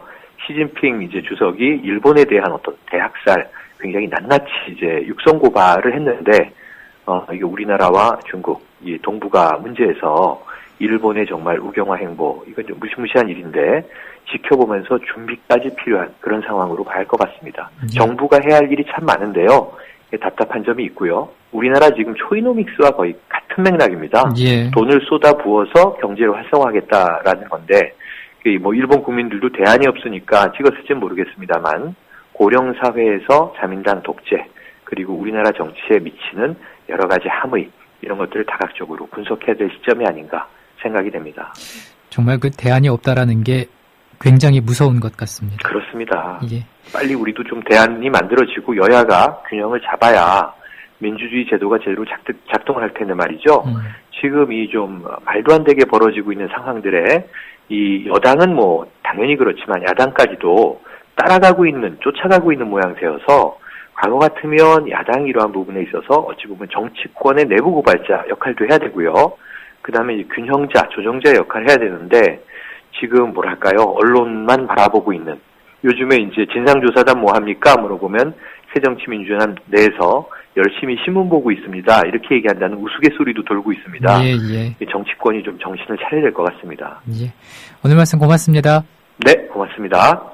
시진핑 이제 주석이 일본에 대한 어떤 대학살 굉장히 낱낱이 이제 육성 고발을 했는데 이게 우리나라와 중국 이 동북아 문제에서 일본의 정말 우경화 행보 이건 좀 무시무시한 일인데 지켜보면서 준비까지 필요한 그런 상황으로 가야 할 것 같습니다. 정부가 해야 할 일이 참 많은데요. 답답한 점이 있고요. 우리나라 지금 초이노믹스와 거의 같은 맥락입니다. 예. 돈을 쏟아 부어서 경제를 활성화하겠다라는 건데 뭐 일본 국민들도 대안이 없으니까 찍었을지는 모르겠습니다만 고령 사회에서 자민당 독재 그리고 우리나라 정치에 미치는 여러 가지 함의 이런 것들을 다각적으로 분석해야 될 시점이 아닌가 생각이 됩니다. 정말 그 대안이 없다라는 게 굉장히 무서운 것 같습니다. 그렇습니다. 예. 빨리 우리도 좀 대안이 만들어지고 여야가 균형을 잡아야 민주주의 제도가 제대로 작동을 할 텐데 말이죠. 지금 이 좀 말도 안 되게 벌어지고 있는 상황들에 이 여당은 뭐 당연히 그렇지만 야당까지도 따라가고 있는, 쫓아가고 있는 모양새여서 과거 같으면 야당이 이러한 부분에 있어서 어찌 보면 정치권의 내부 고발자 역할도 해야 되고요. 그 다음에 균형자, 조정자 역할을 해야 되는데 지금 뭐랄까요, 언론만 바라보고 있는 요즘에 이제 진상조사단 뭐 합니까? 물어보면 새정치민주연합 내에서 열심히 신문 보고 있습니다. 이렇게 얘기한다는 우스갯소리도 돌고 있습니다. 예, 예. 정치권이 좀 정신을 차려야 될 것 같습니다. 예. 오늘 말씀 고맙습니다. 네, 고맙습니다.